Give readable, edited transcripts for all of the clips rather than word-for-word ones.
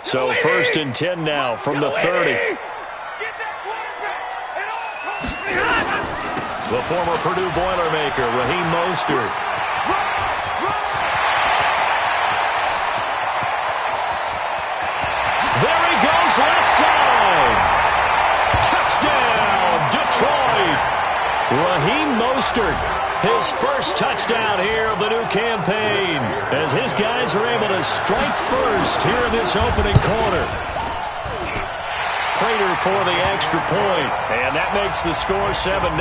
So 1st and 10 now from the 30. The former Purdue Boilermaker, Raheem Mostert. There he goes, left side. Touchdown, Detroit. Raheem Mostert, his first touchdown here of the new campaign, as his guys are able to strike first here in this opening quarter. Prater for the extra point, and that makes the score 7-0.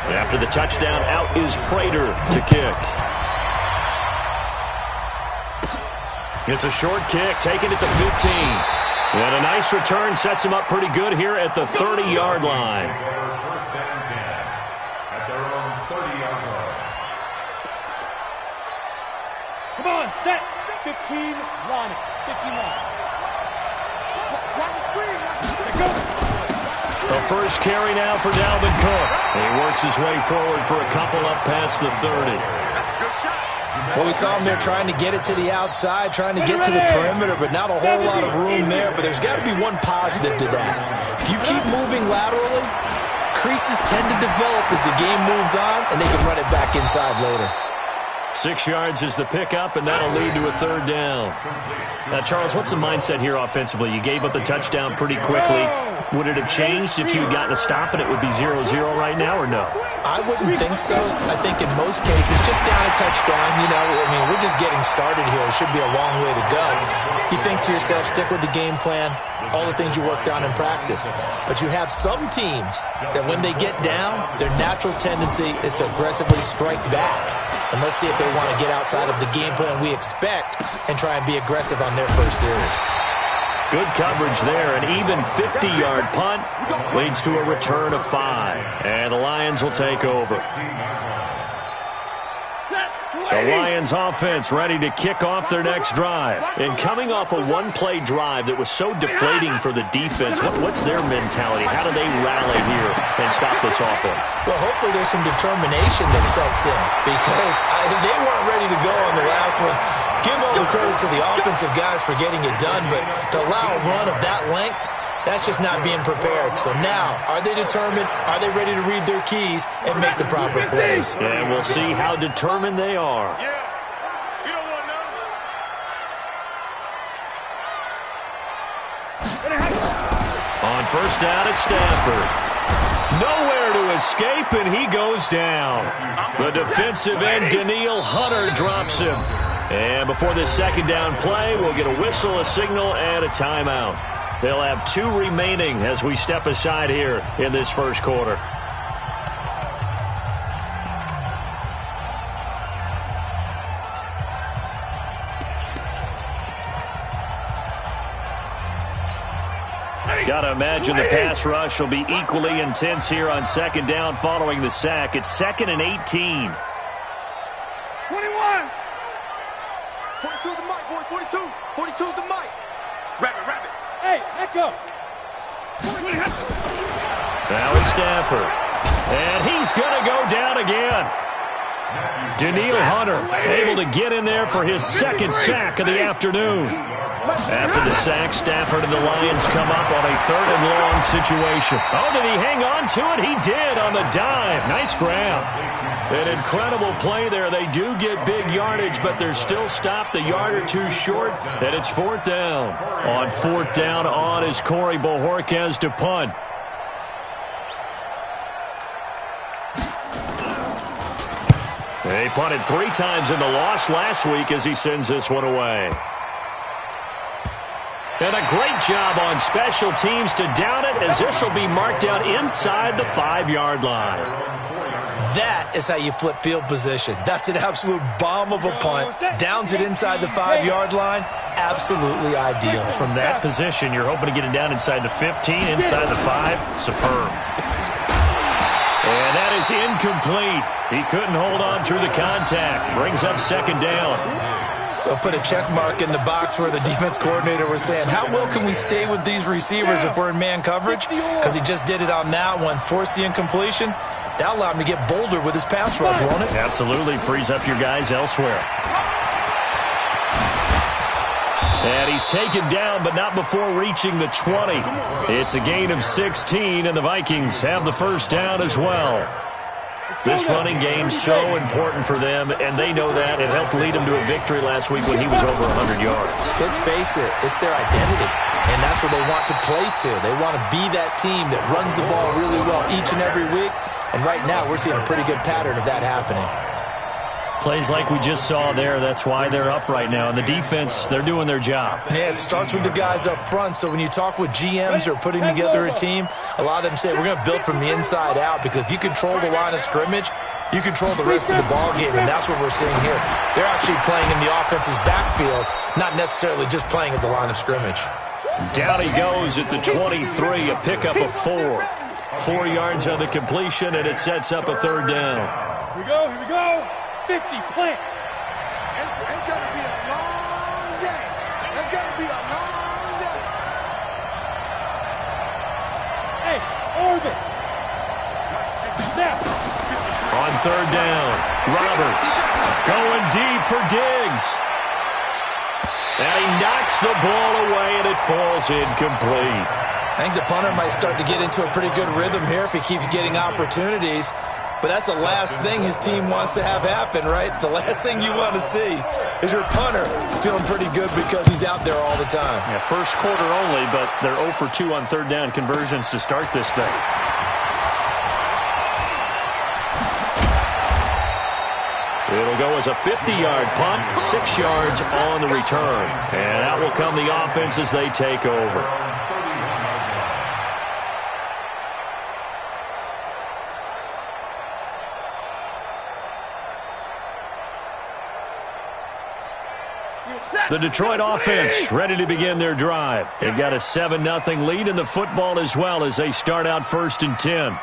After the touchdown, out is Prater to kick. It's a short kick, taken at the 15. And a nice return sets him up pretty good here at the 30-yard line. First and 10 at their own 30-yard line. Come on, set. 15, line it. 15 line. Watch the screen. Go. The first carry now for Dalvin Cook. He works his way forward for a couple up past the 30. That's a good shot. Well, we saw him there trying to get it to the outside, trying to get to the perimeter, but not a whole lot of room there. But there's got to be one positive to that. If you keep moving laterally, creases tend to develop as the game moves on, and they can run it back inside later. 6 yards is the pickup, and that'll lead to a 3rd down. Now, Charles, what's the mindset here offensively? You gave up the touchdown pretty quickly. Would it have changed if you had gotten a stop and it would be 0-0 right now, or no? I wouldn't think so. I think in most cases, just down a touchdown, we're just getting started here. It should be a long way to go. You think to yourself, stick with the game plan, all the things you worked on in practice. But you have some teams that when they get down, their natural tendency is to aggressively strike back. And let's see if they want to get outside of the game plan we expect and try and be aggressive on their first series. Good coverage there. An even 50-yard punt leads to a return of 5. And the Lions will take over. The Lions offense ready to kick off their next drive. And coming off a one-play drive that was so deflating for the defense, what's their mentality? How do they rally here and stop this offense? Well, hopefully there's some determination that sets in, because they weren't ready to go on the last one. Give all the credit to the offensive guys for getting it done, but to allow a run of that length, that's just not being prepared. So now, are they determined? Are they ready to read their keys and make the proper plays? And we'll see how determined they are. On first down at Stanford. Nowhere to escape, and he goes down. The defensive end, Daniil Hunter, drops him. And before this second down play, we'll get a whistle, a signal, and a timeout. They'll have 2 remaining as we step aside here in this first quarter. Got to imagine the pass rush will be equally intense here on second down following the sack. It's 2nd and 18. 21. 42 the mic, boys. 42. 42 the mic. Rabbit. Hey, let go. Now it's Stanford. And he's going to go down again. Daniil Hunter able to get in there for his 2nd sack of the afternoon. After the sack, Stafford and the Lions come up on a 3rd and long situation. Oh, did he hang on to it? He did on the dive. Nice grab. An incredible play there. They do get big yardage, but they're still stopped a yard or 2 short, and it's 4th down. On 4th down on is Corey Bojorquez to punt. He punted 3 times in the loss last week as he sends this one away. And a great job on special teams to down it, as this will be marked out inside the 5-yard line. That is how you flip field position. That's an absolute bomb of a punt. Downs it inside the 5-yard line. Absolutely ideal. From that position, you're hoping to get it down inside the 15, inside the 5. Superb. And that is incomplete. He couldn't hold on through the contact. Brings up 2nd down. They'll put a check mark in the box where the defense coordinator was saying, how well can we stay with these receivers if we're in man coverage? Because he just did it on that one. Force the incompletion. That'll allow him to get bolder with his pass rush, won't it? Absolutely. Frees up your guys elsewhere. And he's taken down, but not before reaching the 20. It's a gain of 16, and the Vikings have the first down as well. This running game's so important for them, and they know that. It helped lead them to a victory last week when he was over 100 yards. Let's face it, it's their identity, and that's what they want to play to. They want to be that team that runs the ball really well each and every week, and right now we're seeing a pretty good pattern of that happening. Plays like we just saw there, that's why they're up right now. And the defense, they're doing their job. Yeah, it starts with the guys up front. So when you talk with GMs who are putting together a team, a lot of them say we're going to build from the inside out, because if you control the line of scrimmage, you control the rest of the ball game, and that's what we're seeing here. They're actually playing in the offense's backfield, not necessarily just playing at the line of scrimmage. Down he goes at the 23, a pickup of 4. 4 yards on the completion, and it sets up a third down. Here we go, here we go. 50, plant. It's going to be a long day. It's going to be a long day. Hey, orbit. Now. On third down, Roberts going deep for Diggs. And he knocks the ball away, and it falls incomplete. I think the punter might start to get into a pretty good rhythm here if he keeps getting opportunities. But that's the last thing his team wants to have happen, right? The last thing you want to see is your punter feeling pretty good because he's out there all the time. Yeah, first quarter only, but they're 0 for 2 on third down conversions to start this thing. It'll go as a 50-yard punt, 6 yards on the return. And out will come the offense as they take over. The Detroit offense ready to begin their drive. They've got a 7-0 lead in the football as well as they start out 1st and 10.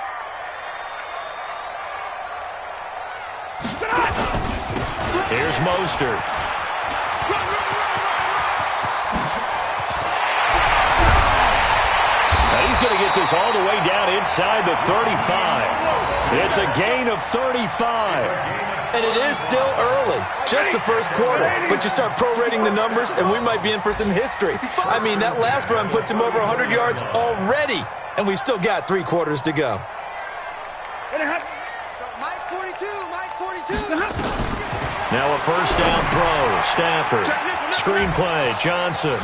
Here's Mostert. Now he's going to get this all the way down inside the 35. It's a gain of 35. And it is still early, just the first quarter. But you start prorating the numbers, and we might be in for some history. I mean, that last run puts him over 100 yards already, and we've still got 3 quarters to go. Mike 42, Mike 42. Now a first down throw. Stafford. Screen play. Johnson.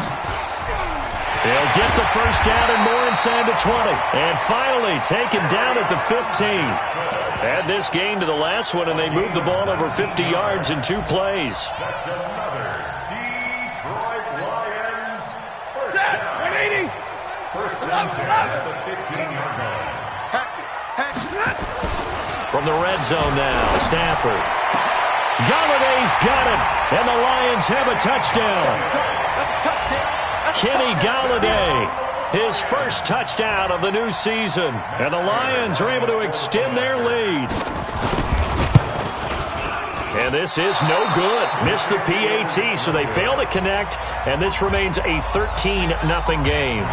They'll get the first down and more inside the 20. And finally taken down at the 15. Add this game to the last one, and they moved the ball over 50 yards in 2 plays. That's another Detroit Lions first down. 1st and 10 at the 15-yard line. From the red zone now, Stafford. Galladay's got it, and the Lions have a touchdown. Kenny Galladay, his first touchdown of the new season. And the Lions are able to extend their lead. And this is no good. Missed the PAT, so they fail to connect. And this remains a 13-0 game.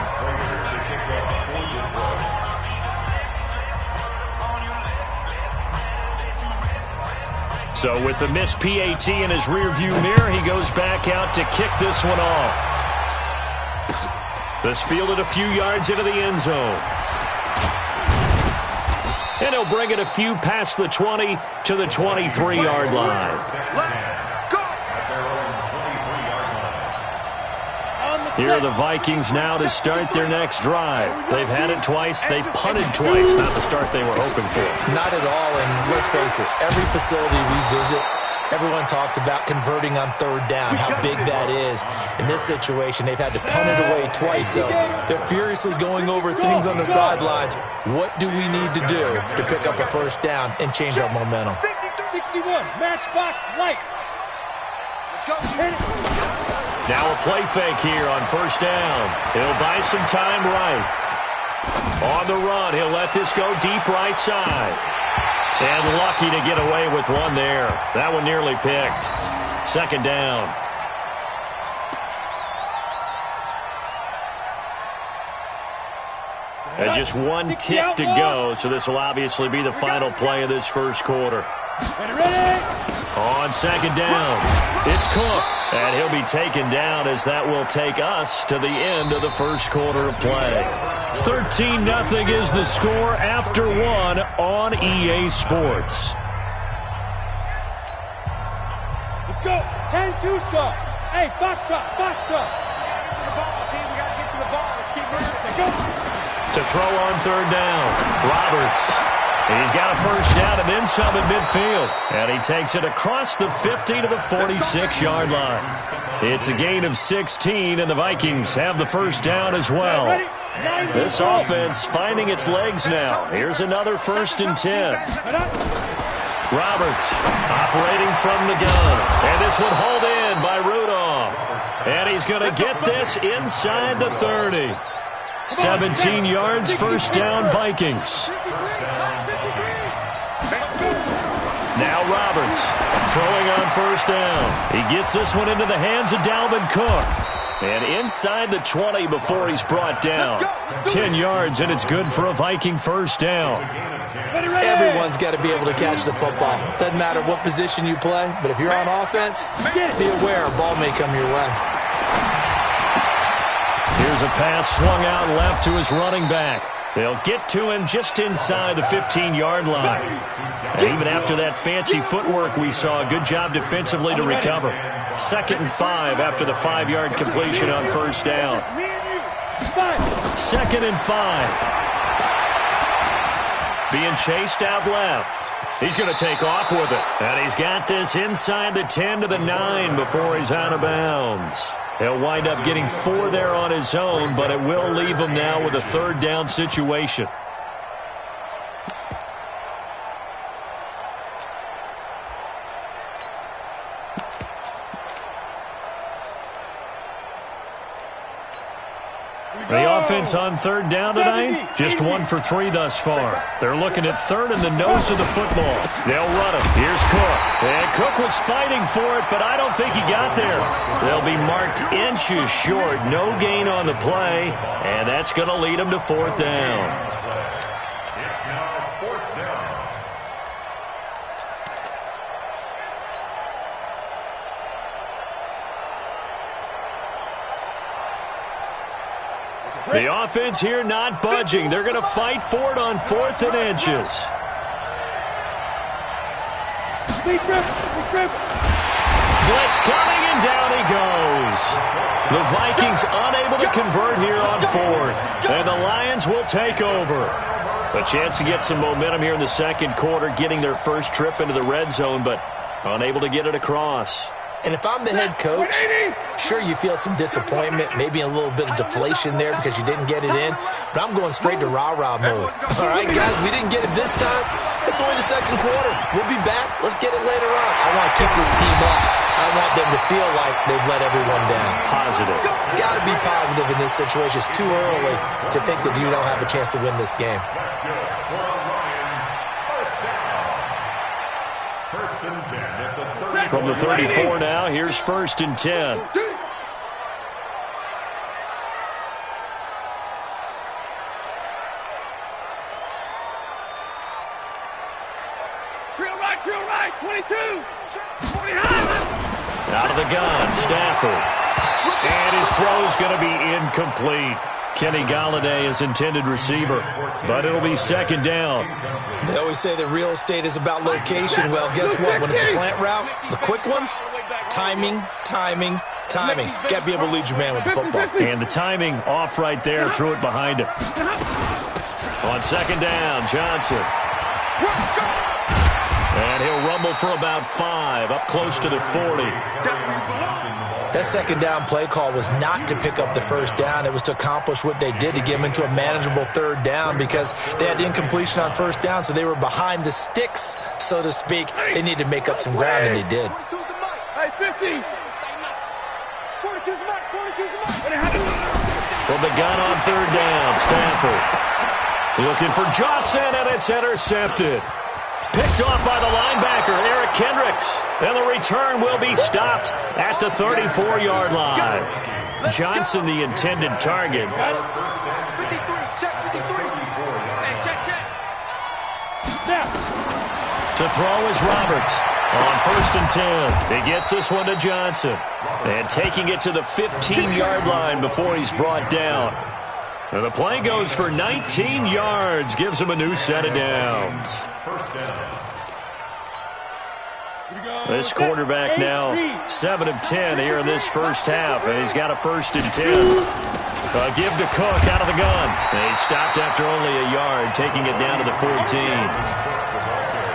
So with the missed PAT in his rearview mirror, he goes back out to kick this one off. This fielded a few yards into the end zone. And he'll bring it a few past the 20 to the 23-yard line. Here are the Vikings now to start their next drive. They've had it twice. They've punted twice. Not the start they were hoping for. Not at all, and let's face it, every facility we visit, everyone talks about converting on third down, how big that is. In this situation, they've had to punt it away twice, so they're furiously going over things on the sidelines. What do we need to do to pick up a first down and change our momentum? 61, matchbox lights. Let's go. Now a play fake here on first down. He'll buy some time right. On the run, he'll let this go deep right side. And lucky to get away with one there. That one nearly picked. 2nd down. And just one tick to go, so this will obviously be the final play of this first quarter. Ready? On second down, it's Cook, and he'll be taken down as that will take us to the end of the first quarter of play. 13-0 is the score after one on EA Sports. Let's go. 10-2 start. Hey, Foxtrot. Let's keep moving. Go. To throw on third down, Roberts. He's got a first down and then some at midfield. And he takes it across the 50 to the 46-yard line. It's a gain of 16, and the Vikings have the first down as well. This offense finding its legs now. Here's another 1st and 10. Roberts operating from the gun. And this one hauled in by Rudolph. And he's going to get this inside the 30. 17 yards, first down, Vikings. Now Roberts throwing on first down. He gets this one into the hands of Dalvin Cook. And inside the 20 before he's brought down. 10 yards, and it's good for a Viking first down. Everyone's got to be able to catch the football. Doesn't matter what position you play, but if you're on offense, be aware a ball may come your way. Here's a pass swung out left to his running back. They'll get to him just inside the 15-yard line. And even after that fancy footwork we saw, good job defensively to recover. 2nd and 5 after the 5-yard completion on first down. 2nd and 5. Being chased out left. He's going to take off with it. And he's got this inside the 10 to the 9 before he's out of bounds. He'll wind up getting 4 there on his own, but it will leave him now with a 3rd down situation. The offense on 3rd down tonight, just 1 for 3 thus far. They're looking at 3rd and the nose of the football. They'll run him. Here's Cook. And Cook was fighting for it, but I don't think he got there. They'll be marked inches short. No gain on the play, and that's going to lead them to 4th down. It's now 4th down. The offense here not budging. They're going to fight for it on 4th and inches. Blitz coming, and down he goes. The Vikings unable to convert here on 4th. And the Lions will take over. A chance to get some momentum here in the 2nd quarter, getting their first trip into the red zone, but unable to get it across. And if I'm the head coach, sure, you feel some disappointment, maybe a little bit of deflation there because you didn't get it in, but I'm going straight to rah-rah mode. All right, guys, we didn't get it this time. It's only the 2nd quarter. We'll be back. Let's get it later on. I want to keep this team up. I want them to feel like they've let everyone down. Positive. Got to be positive in this situation. It's too early to think that you don't have a chance to win this game. First and 10 at the 30. From the 34 now, here's 1st and 10. Drill right, 22. Out of the gun, Stafford. And his throw's going to be incomplete. Kenny Galladay is intended receiver, but it'll be 2nd down. They always say that real estate is about location. Well, guess what? When it's a slant route, the quick ones, timing. Got to be able to lead your man with the football. And the timing off right there, threw it behind him. On 2nd down, Johnson. And he'll rumble for about 5, up close to the 40. That 2nd down play call was not to pick up the 1st down. It was to accomplish what they did to get them into a manageable 3rd down because they had incompletion on 1st down, so they were behind the sticks, so to speak. They needed to make up some ground, and they did. Hey, 50. From the gun on 3rd down, Stafford. Looking for Johnson, and it's intercepted. Picked off by the linebacker, Eric Kendricks. And the return will be stopped at the 34-yard line. Johnson, the intended target. To throw is Roberts. On 1st and 10. He gets this one to Johnson. And taking it to the 15-yard line before he's brought down. And the play goes for 19 yards. Gives him a new set of downs. First down. This quarterback now 7 of 10 here in this first half. And he's got a 1st and 10. A give to Cook out of the gun. And he stopped after only a yard, taking it down to the 14.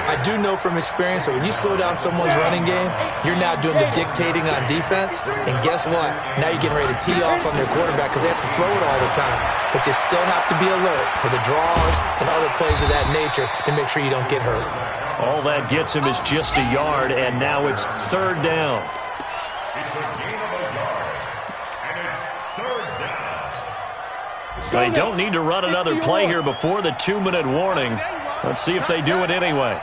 I do know from experience that when you slow down someone's running game, you're now doing the dictating on defense. And guess what? Now you're getting ready to tee off on their quarterback because they have to throw it all the time. But you still have to be alert for the draws and other plays of that nature to make sure you don't get hurt. All that gets him is just a yard, and now it's 3rd down. It's a gain of a yard, and it's 3rd down. They don't need to run another play here before the 2-minute warning. Let's see if they do it anyway.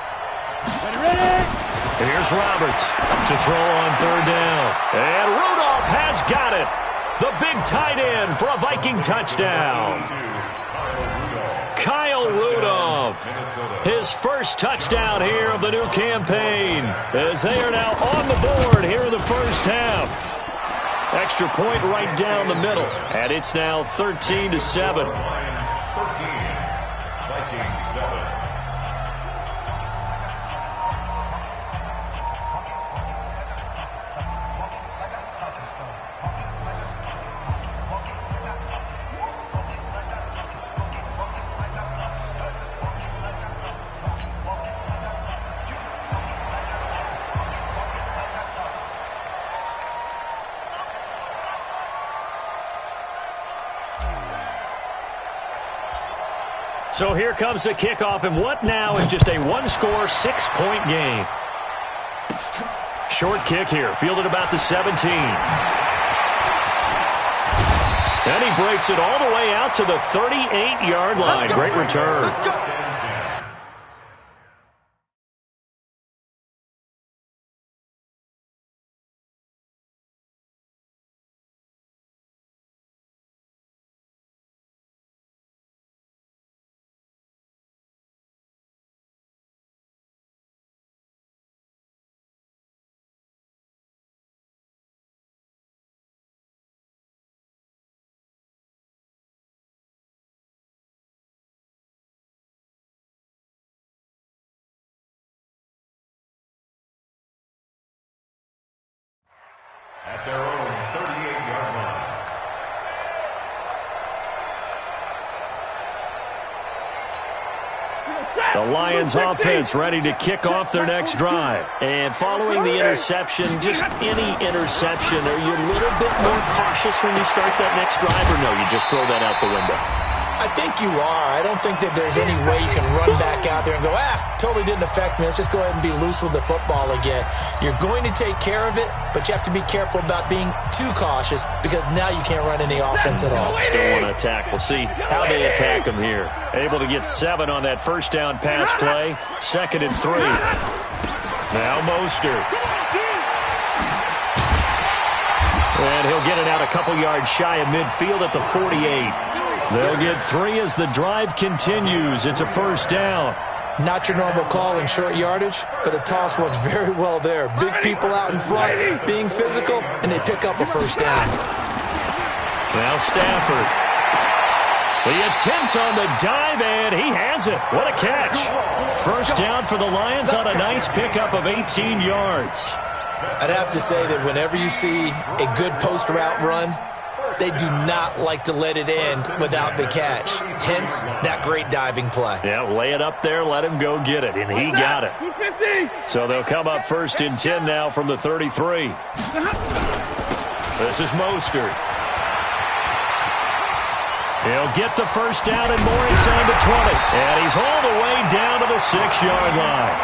Here's Roberts to throw on 3rd down. And Rudolph has got it. The big tight end for a Viking touchdown. Kyle Rudolph. His first touchdown here of the new campaign, as they are now on the board here in the first half. Extra point right down the middle. And it's now 13-7. 13, Vikings 7. So here comes the kickoff, and what now is just a one-score, 6-point game. Short kick here, fielded about the 17. And he breaks it all the way out to the 38-yard line. Great return. At their own 38-yard line. The Lions offense ready to kick off their next drive. And following the interception, just any interception, are you a little bit more cautious when you start that next drive, or no, you just throw that out the window? I think you are. I don't think that there's any way you can run back out there and go, totally didn't affect me. Let's just go ahead and be loose with the football again. You're going to take care of it, but you have to be careful about being too cautious because now you can't run any offense at all. Still want to attack. We'll see how they attack them here. Able to get 7 on that first down pass play. 2nd and 3. Now Mostert. And he'll get it out a couple yards shy of midfield at the 48. They'll get 3 as the drive continues. It's a first down. Not your normal call in short yardage, but the toss works very well there. Big people out in front, being physical, and they pick up a first down. Now Stafford. The attempt on the dive, and he has it. What a catch. First down for the Lions on a nice pickup of 18 yards. I'd have to say that whenever you see a good post route run, they do not like to let it end without the catch. Hence, that great diving play. Yeah, lay it up there, let him go get it, and he got it. So they'll come up 1st and 10 now from the 33. This is Mostert. He'll get the first down and more inside the 20. And he's all the way down to the 6-yard line.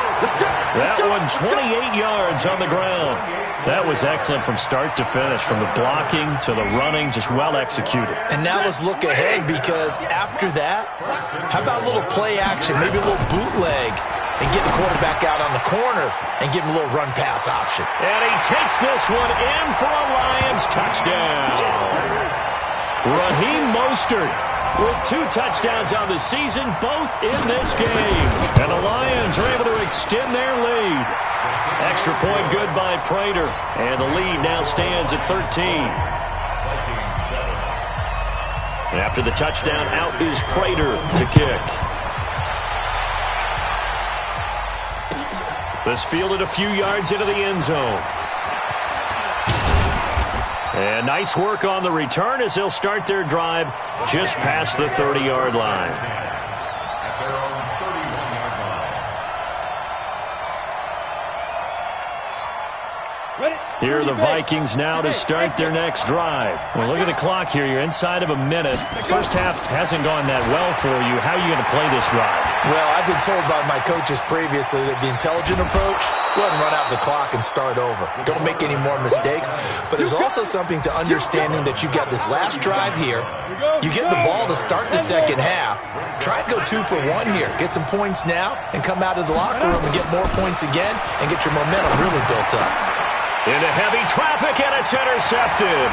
That one 28 yards on the ground. That was excellent from start to finish, from the blocking to the running, just well executed. And now let's look ahead, because after that, how about a little play action, maybe a little bootleg, and get the quarterback out on the corner and give him a little run-pass option. And he takes this one in for a Lions touchdown. Raheem Mostert with 2 touchdowns on the season, both in this game. And the Lions are able to extend their lead. Extra point good by Prater. And the lead now stands at 13. After the touchdown, out is Prater to kick. This fielded a few yards into the end zone. And nice work on the return as they'll start their drive just past the 30-yard line. At their own 31-yard line. Here are the Vikings now to start their next drive. Well, look at the clock here. You're inside of a minute. First half hasn't gone that well for you. How are you going to play this drive? Well, I've been told by my coaches previously that the intelligent approach, go ahead and run out the clock and start over. Don't make any more mistakes. But there's also something to understanding that you got this last drive here. You get the ball to start the second half. Try and go 2 for 1 here. Get some points now and come out of the locker room and get more points again and get your momentum really built up. Into heavy traffic, and it's intercepted.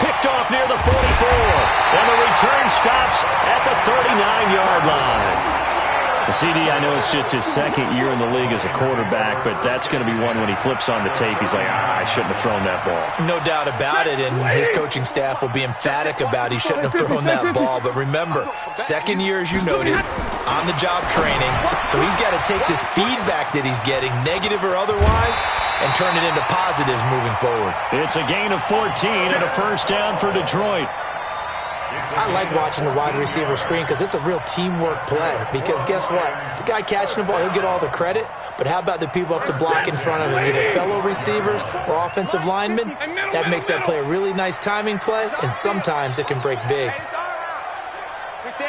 Picked off near the 44. And the return stops at the 39-yard line. The CD, I know it's just his second year in the league as a quarterback, but that's going to be one when he flips on the tape, he's like, I shouldn't have thrown that ball. No doubt about it, and his coaching staff will be emphatic about he shouldn't have thrown that ball. But remember, second year, as you noted, on-the-job training, so he's got to take this feedback that he's getting, negative or otherwise, and turn it into positives moving forward. It's a gain of 14 and a first down for Detroit. I like watching the wide receiver screen because it's a real teamwork play. Because guess what? The guy catching the ball, he'll get all the credit. But how about the people up to block in front of him, either fellow receivers or offensive linemen? That makes that play a really nice timing play, and sometimes it can break big. Quick the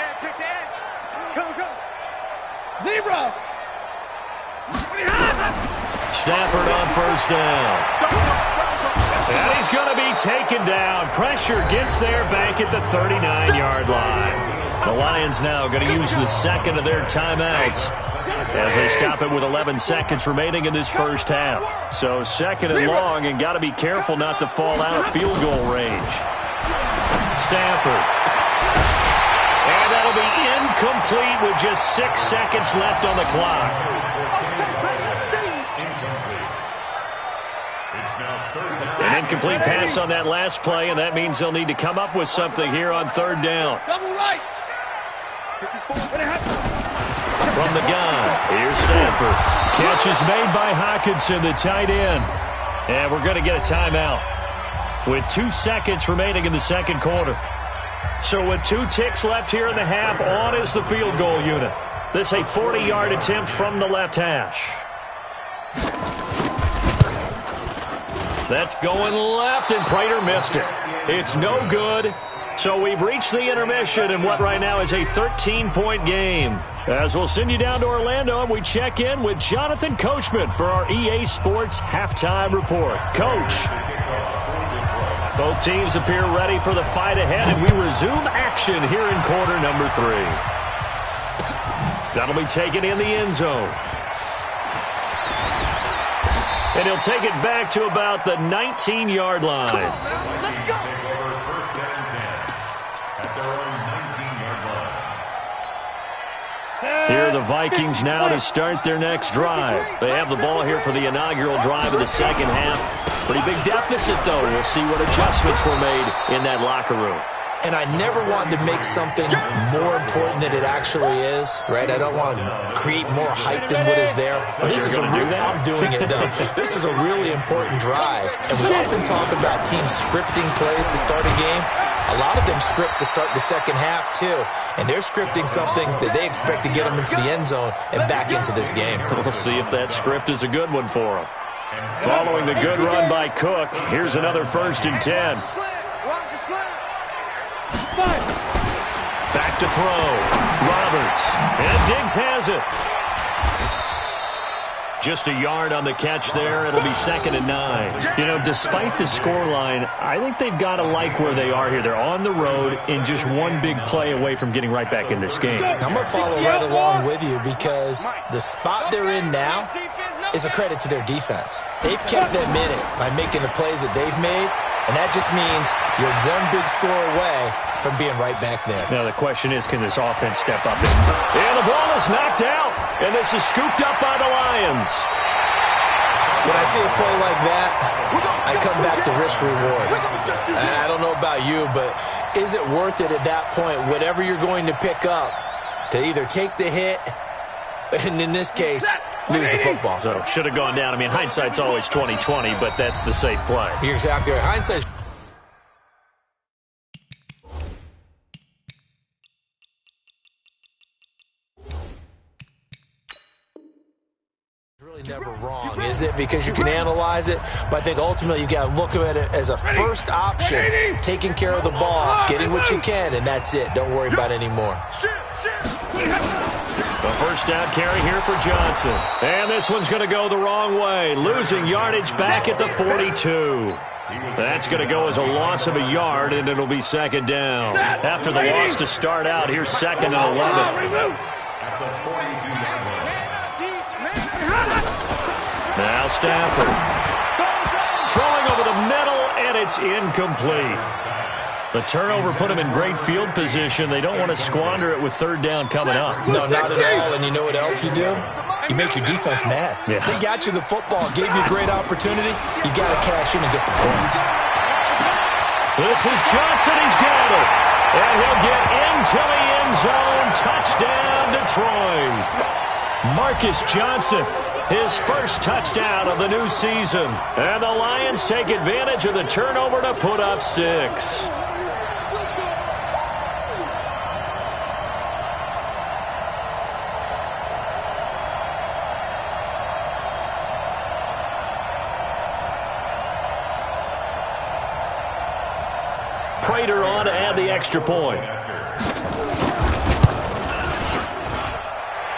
edge. Come. Zebra. Stafford on first down. And he's going to be taken down. Pressure gets there back at the 39-yard line. The Lions now going to use the second of their timeouts as they stop it with 11 seconds remaining in this first half. So second and long, and got to be careful not to fall out of field goal range. Stafford. And that'll be incomplete with just 6 seconds left on the clock. An incomplete pass on that last play, and that means they'll need to come up with something here on third down. Double right. From the gun, here's Stafford. Catch is made by Hockenson, the tight end. And we're going to get a timeout with 2 seconds remaining in the second quarter. So with 2 ticks left here in the half, on is the field goal unit. This a 40-yard attempt from the left hash. That's going left, and Prater missed it. It's no good. So we've reached the intermission in what right now is a 13-point game. As we'll send you down to Orlando, and we check in with Jonathan Coachman for our EA Sports Halftime Report. Coach. Both teams appear ready for the fight ahead, and we resume action here in quarter number 3. That'll be taken in the end zone. And he'll take it back to about the 19-yard line. Let's go. Take over first down 10 at their own 19-yard line. Here are the Vikings now to start their next drive. They have the ball here for the inaugural drive of the second half. Pretty big deficit, though. We'll see what adjustments were made in that locker room. And I never want to make something more important than it actually is, right? I don't want to create more hype than what is there. But this is I'm doing it, though. This is a really important drive. And we often talk about teams scripting plays to start a game. A lot of them script to start the second half, too. And they're scripting something that they expect to get them into the end zone and back into this game. We'll see if that script is a good one for them. Following the good run by Cook, here's another 1st and 10. Back to throw. Roberts. And Diggs has it. Just a yard on the catch there. It'll be 2nd and 9. You know, despite the scoreline, I think they've got to like where they are here. They're on the road and just one big play away from getting right back in this game. I'm going to follow right along with you because the spot they're in now is a credit to their defense. They've kept them in it by making the plays that they've made. And that just means you're one big score away from being right back there. Now, the question is, can this offense step up? And the ball is knocked out, and this is scooped up by the Lions. When I see a play like that, I come back to risk-reward. I don't know about you, but is it worth it at that point, whatever you're going to pick up, to either take the hit, and in this case, lose the football? So, should have gone down. I mean, hindsight's always 20/20, but that's the safe play. You're exactly right. Hindsight's really never wrong, is it? Because you can analyze it, but I think ultimately you got to look at it as a first option, taking care of the ball, getting what you can, and that's it. Don't worry about it anymore. The first down carry here for Johnson. And this one's going to go the wrong way, losing yardage back at the 42. That's going to go as a loss of a yard, and it'll be second down. After the loss to start out, here's second and 11. Now Stafford. Throwing over the middle, and it's incomplete. The turnover put him in great field position. They don't want to squander it with third down coming up. No, not at all. And you know what else you do? You make your defense mad. Yeah. They got you the football, gave you a great opportunity. You got to cash in and get some points. This is Johnson. He's got it. And he'll get into the end zone. Touchdown, Detroit. Marcus Johnson, his first touchdown of the new season. And the Lions take advantage of the turnover to put up 6. Prater on to add the extra point.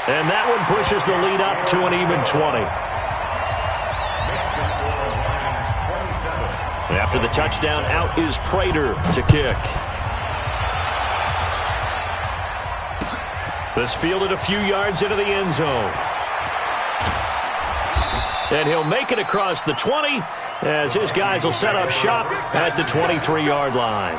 And that one pushes the lead up to an even 20. After the touchdown, out is Prater to kick. This fielded a few yards into the end zone. And he'll make it across the 20 as his guys will set up shop at the 23-yard line.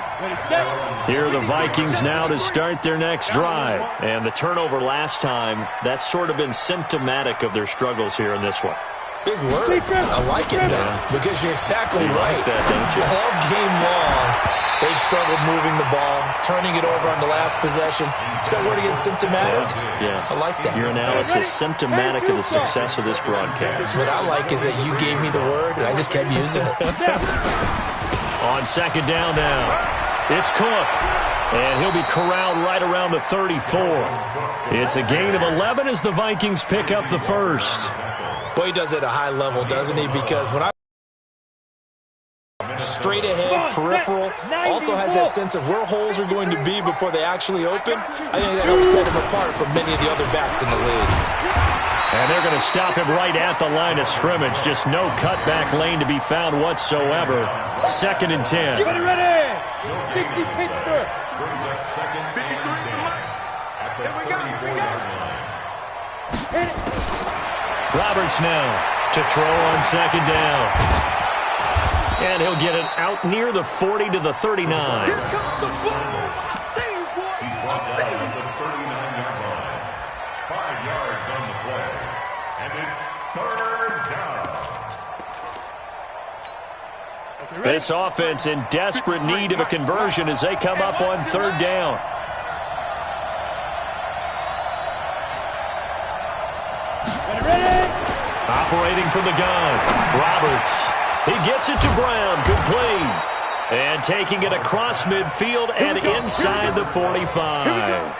Here are the Vikings now to start their next drive. And the turnover last time, that's sort of been symptomatic of their struggles here in this one. Big word. I like it now because you're exactly right. Like that, don't you? All game long, they've struggled moving the ball, turning it over on the last possession. Is that word again, symptomatic? Yeah. I like that. Your analysis symptomatic of the success of this broadcast. What I like is that you gave me the word, and I just kept using it. On second down now, it's Cook. And he'll be corralled right around the 34. It's a gain of 11 as the Vikings pick up the first. Boy, he does it at a high level, doesn't he? Because when I straight ahead, peripheral, also has that sense of where holes are going to be before they actually open. I think that helps set him apart from many of the other backs in the league. And they're going to stop him right at the line of scrimmage. Just no cutback lane to be found whatsoever. Second and 10. Get it ready. 60 Pittsburgh. Brings up second, 53 at the 34-yard line. Roberts now to throw on second down. And he'll get it out near the 40 to the 39. He's brought down at the 39-yard line. 5 yards on the play. And it's third down. This offense in desperate need of a conversion as they come up on third down. Operating from the gun, Roberts. He gets it to Brown, complete. And taking it across midfield and inside the 45.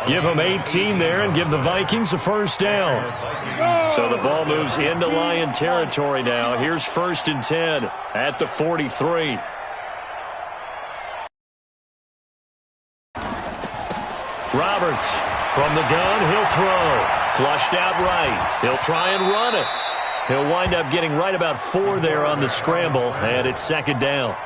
Give them 18 there and give the Vikings a first down. So the ball moves into Lion territory now. Here's first and 10 at the 43. Roberts from the gun, he'll throw. Flushed out right. He'll try and run it. He'll wind up getting right about 4 there on the scramble, and it's second down.